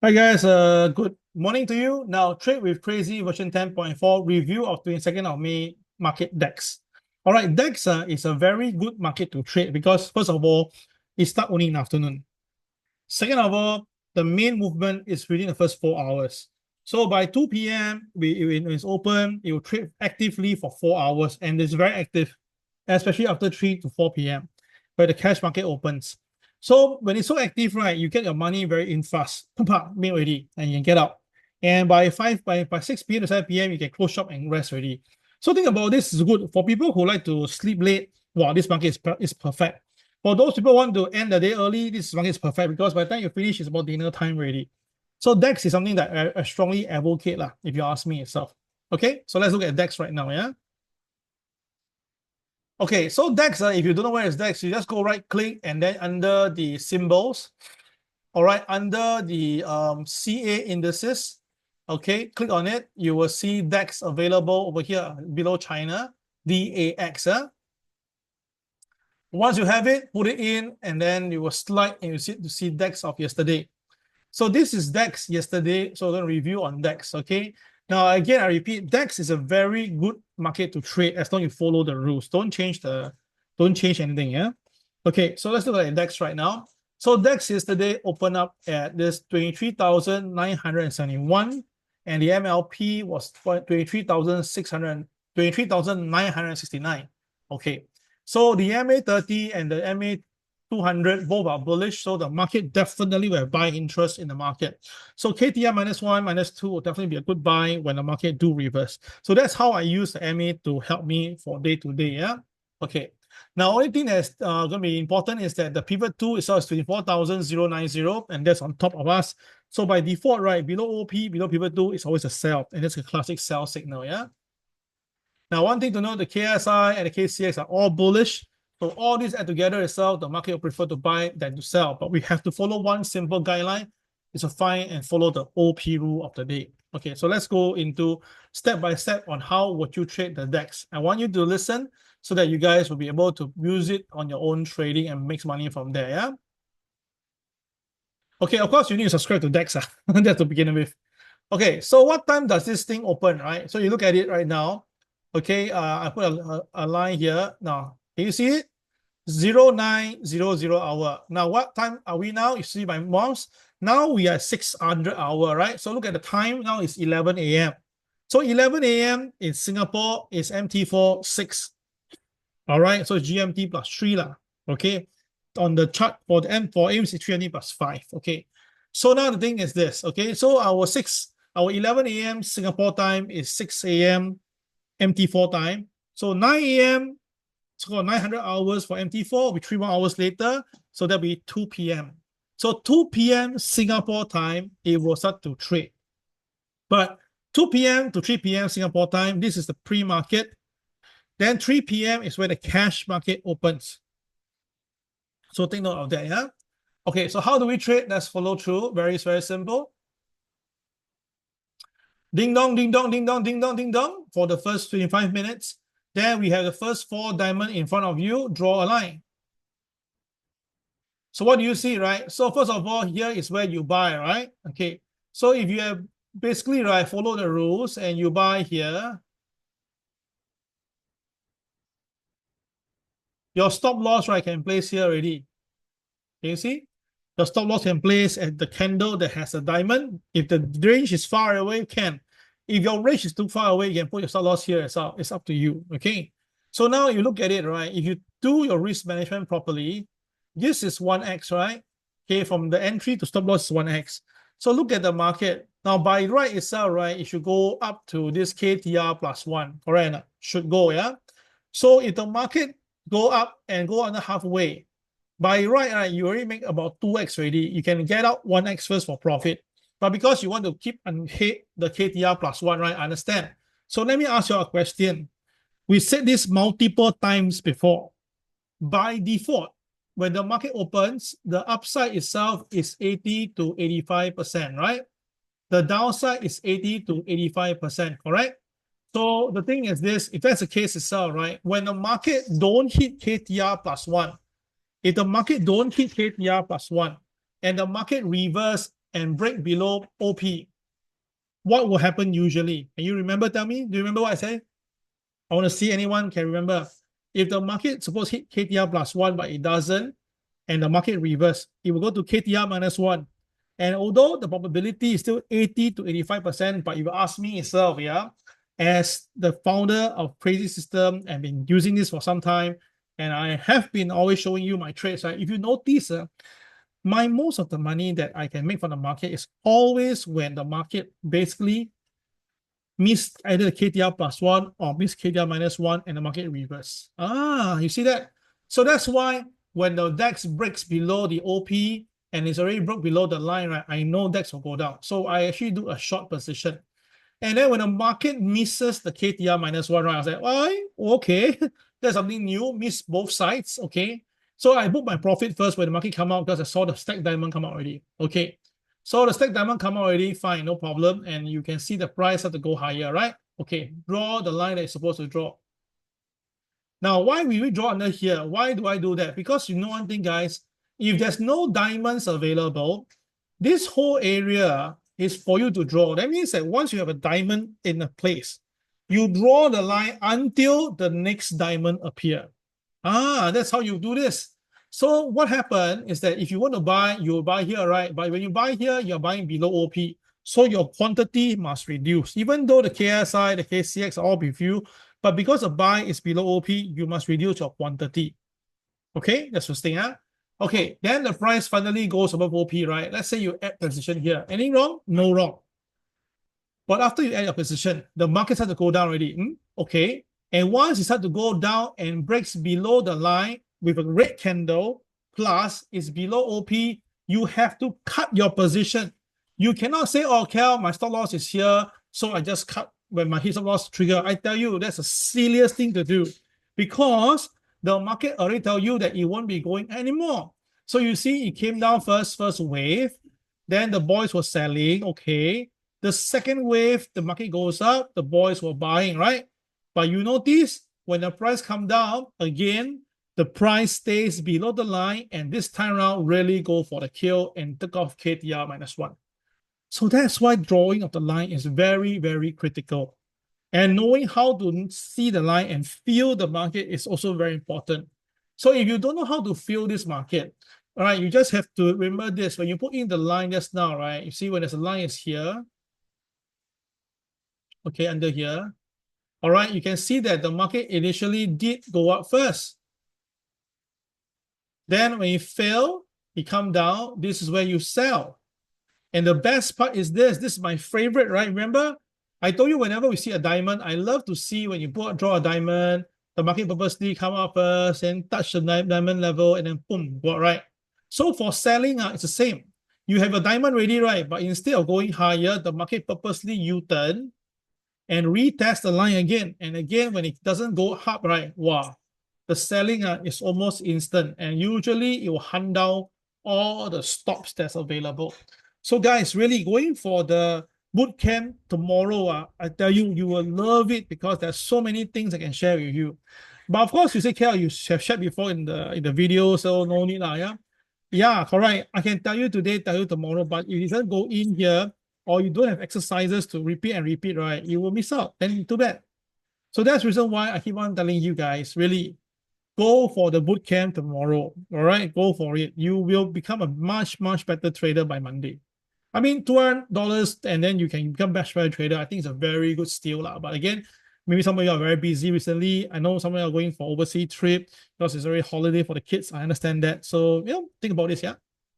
Hi guys, good morning to you. Now, Trade with Crazii version 10.4 review of 22nd of May market DEX. All right, DEX is a very good market to trade because first of all, it starts only in the afternoon. Second of all, the main movement is within the first 4 hours. So by 2 p.m., when it's open, it will trade actively for 4 hours and it's very active, especially after 3 to 4 p.m. where the cash market opens. So when it's so active, right, you get your money very in fast, made already, and you can get out. And by 6 p.m. to 7 p.m., you can close shop and rest already. So think about this is good for people who like to sleep late. Wow, this market is perfect. For those people who want to end the day early, this market is perfect because by the time you finish, it's about dinner time already. So DEX is something that I strongly advocate, if you ask me itself. Okay, so let's look at DEX right now, yeah? Okay, so DEX, if you don't know where is DEX, you just go right click and then under the symbols, all right, under the CA indices, okay, click on it, you will see DEX available over here below China, DAX. Once you have it, put it in, and then you will slide and you see DEX of yesterday. So this is DEX yesterday, so I'm going to review on DEX, okay? Now, again, I repeat, DEX is a very good market to trade as long as you follow the rules. Don't change anything, yeah? Okay, so let's look at DEX right now. So DEX yesterday opened up at this 23,971, and the MLP was 23,969. Okay, so the MA30 and the MA200 both are bullish, so the market definitely will have buy interest in the market. So KTR -1, -2 will definitely be a good buy when the market do reverse. So that's how I use the MA to help me for day to day, yeah? Okay. Now, only thing that's going to be important is that the pivot 2 is 24,090, and that's on top of us. So by default, right, below OP, below pivot 2 is always a sell, and that's a classic sell signal, yeah? Now, one thing to note, the KSI and the KCX are all bullish. So all these add together itself, the market will prefer to buy than to sell. But we have to follow one simple guideline, is to find and follow the OP rule of the day. Okay, so let's go into step by step on how would you trade the DEX. I want you to listen so that you guys will be able to use it on your own trading and make money from there, yeah? Okay, of course, you need to subscribe to DEX, that's to begin with. Okay, so what time does this thing open, right? So you look at it right now. Okay, I put a line here. Now, can you see it? 0900 hour. Now, what time are we now? You see my mouse. Now we are 600 hour, right? So look at the time. Now it's 11 a.m. So 11 a.m. in Singapore is MT4 6. All right, so GMT plus 3 lah. Okay, on the chart for the for AIMC 300 plus 5. Okay, so now the thing is this. Okay, so our 11 a.m. Singapore time is 6 a.m. MT4 time. So 9 a.m. So 900 hours for MT4 will be 3 more hours later. So that'll be 2 p.m. So 2 p.m. Singapore time, it will start to trade. But 2 p.m. to 3 p.m. Singapore time, this is the pre-market. Then 3 p.m. is where the cash market opens. So take note of that, yeah? Okay, so how do we trade? Let's follow through. Very, very simple. Ding dong, ding dong, ding dong, ding dong, ding dong for the first 25 minutes. Then we have the first 4 diamonds in front of you. Draw a line. So what do you see, right? So first of all, here is where you buy, right? Okay. So if you have basically, right, follow the rules and you buy here, your stop loss, right, can place here already. Can you see? Your stop loss can place at the candle that has a diamond. If the range is far away, you can. If your range is too far away, you can put your stop loss here as well. It's up to you, okay? So now you look at it, right? If you do your risk management properly, this is 1x, right? Okay, from the entry to stop loss is 1x. So look at the market. Now, by right itself, right, it should go up to this KTR plus 1, correct? Should go, yeah? So if the market go up and go under halfway, by right, you already make about 2x already. You can get out 1x first for profit. But because you want to keep and hit the KTR plus 1, right? I understand. So let me ask you a question. We said this multiple times before. By default, when the market opens, the upside itself is 80 to 85%, right? The downside is 80 to 85%, correct? So the thing is this, if that's the case itself, right? When the market don't hit KTR plus 1, if the market don't hit KTR plus 1 and the market reverse and break below OP, what will happen usually? Can you remember? Tell me. Do you remember what I said? I want to see anyone can remember. If the market suppose hit KTR +1, but it doesn't, and the market reverse, it will go to KTR -1. And although the probability is still 80 to 85%, but if you ask me itself, yeah, as the founder of Crazii System and been using this for some time, and I have been always showing you my trades, right? If you notice, most of the money that I can make from the market is always when the market basically miss either the KTR +1 or miss KTR -1 and the market reverse. You see that? So that's why when the DAX breaks below the OP and it's already broke below the line, right, I know DAX will go down. So I actually do a short position. And then when the market misses the KTR -1, right, I was like, why? Okay, that's something new, miss both sides, okay? So I booked my profit first when the market come out because I saw the stack diamond come out already, okay? So the stack diamond come out already, fine, no problem. And you can see the price have to go higher, right? Okay, draw the line that it's supposed to draw. Now, why will we draw under here? Why do I do that? Because you know one thing, guys, if there's no diamonds available, this whole area is for you to draw. That means that once you have a diamond in a place, you draw the line until the next diamond appear. That's how you do this. So what happened is that if you want to buy, you buy here, right? But when you buy here, you're buying below OP. So your quantity must reduce. Even though the KSI, the KCX are all with you, but because the buy is below OP, you must reduce your quantity. Okay, that's the thing, huh? Okay, then the price finally goes above OP, right? Let's say you add position here. Anything wrong? No wrong. But after you add your position, the market starts to go down already. Okay, and once it starts to go down and breaks below the line with a red candle, plus is below OP, you have to cut your position. You cannot say, oh, Kel, my stop loss is here, so I just cut when my hit stop loss trigger. I tell you, that's the silliest thing to do because the market already tell you that it won't be going anymore. So you see, it came down first wave, then the boys were selling, okay. The second wave, the market goes up, the boys were buying, right? But you notice when the price come down, again, the price stays below the line, and this time around really go for the kill and took off KTR -1. So that's why drawing of the line is very, very critical. And knowing how to see the line and feel the market is also very important. So if you don't know how to feel this market, all right, you just have to remember this. When you put in the line just now, right, you see when there's a line is here, okay, under here, all right, you can see that the market initially did go up first. Then when it failed, it come down, this is where you sell. And the best part is this is my favorite, right? Remember, I told you whenever we see a diamond, I love to see when you draw a diamond, the market purposely come up first and touch the diamond level and then boom, go out, right? So for selling, it's the same. You have a diamond ready, right? But instead of going higher, the market purposely U-turn and retest the line again. And again, when it doesn't go up, right? Wow, the selling is almost instant. And usually it will hunt down all the stops that's available. So guys, really going for the boot camp tomorrow, I tell you, you will love it because there's so many things I can share with you. But of course, you say, Kel, you have shared before in the video, so no need, yeah? Yeah, correct. I can tell you today, tell you tomorrow, but if you don't go in here or you don't have exercises to repeat and repeat, right, you will miss out. Then too bad. So that's the reason why I keep on telling you guys, really, go for the boot camp tomorrow. All right, go for it. You will become a much, much better trader by Monday. I mean, $200 and then you can become much better trader. I think it's a very good steal. But again, maybe some of you are very busy recently. I know some of you are going for overseas trip because it's already holiday for the kids. I understand that. So, think about this, yeah?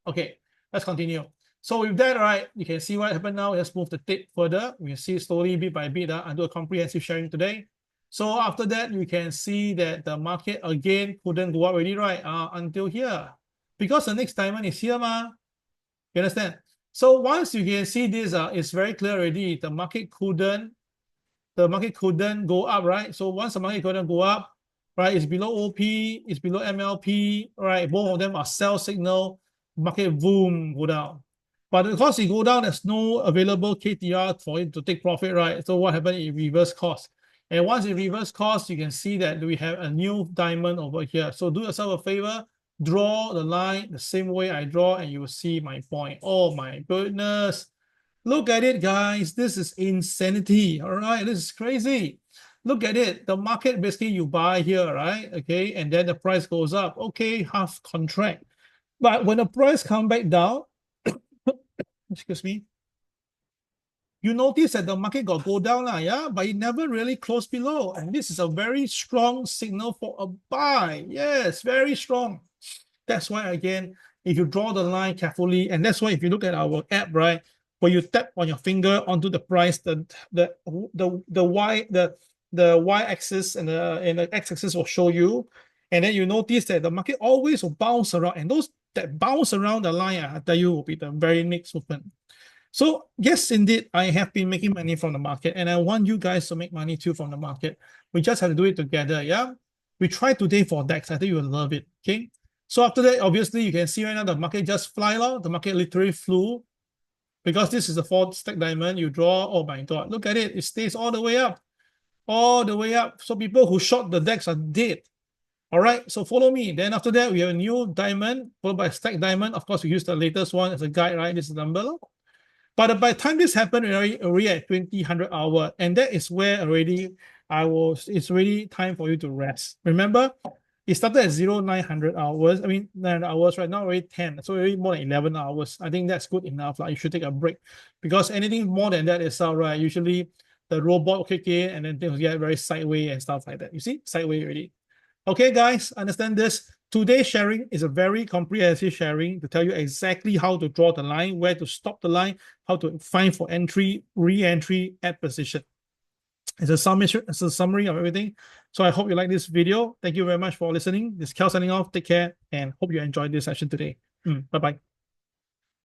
Okay, let's continue. So with that, all right, you can see what happened now. Let's move the tape further. We see slowly, bit by bit, and do a comprehensive sharing today. So after that, you can see that the market again couldn't go up already, right? Until here. Because the next diamond is here, ma. You understand? So once you can see this, it's very clear already. The market couldn't go up, right? So once the market couldn't go up, right, it's below OP, it's below MLP, right? Both of them are sell signal. Market boom, go down. But because it go down, there's no available KTR for it to take profit, right? So what happened? It reverse cost. And once it reverse cost, you can see that we have a new diamond over here. So do yourself a favor, draw the line the same way I draw, and you will see my point. Oh my goodness. Look at it, guys. This is insanity. All right, this is crazy. Look at it. The market basically you buy here, right? Okay, and then the price goes up. Okay, half contract. But when the price come back down, excuse me, you notice that the market got go down, yeah, but it never really closed below. And this is a very strong signal for a buy. Yes, very strong. That's why, again, if you draw the line carefully, and that's why if you look at our app, right, where you tap on your finger onto the price, the y-axis and the x-axis will show you, and then you notice that the market always will bounce around, and those that bounce around the line, I tell you, will be the very next movement. So yes, indeed, I have been making money from the market, and I want you guys to make money too from the market. We just have to do it together, yeah? We try today for DAX. I think you will love it, okay? So after that, obviously, you can see right now the market just fly out. The market literally flew because this is the 4 stack diamond. You draw, oh my God, look at it. It stays all the way up, all the way up. So people who short the DAX are dead. All right, so follow me. Then after that, we have a new diamond followed by stack diamond. Of course, we use the latest one as a guide, right? This is the number. But by the time this happened, we're already at 2000 hour, and that is where already it's really time for you to rest. Remember, it started at 0900 hours. I mean, 900 hours right now, already 10. So already more than 11 hours. I think that's good enough. Like, you should take a break because anything more than that is out, right? Usually the robot will kick in and then things get very sideways and stuff like that. You see, sideways already. Okay, guys, understand this. Today's sharing is a very comprehensive sharing to tell you exactly how to draw the line, where to stop the line, how to find for entry, re-entry at position. It's a summary of everything. So I hope you like this video. Thank you very much for listening. This is Kel signing off. Take care and hope you enjoyed this session today. Bye-bye.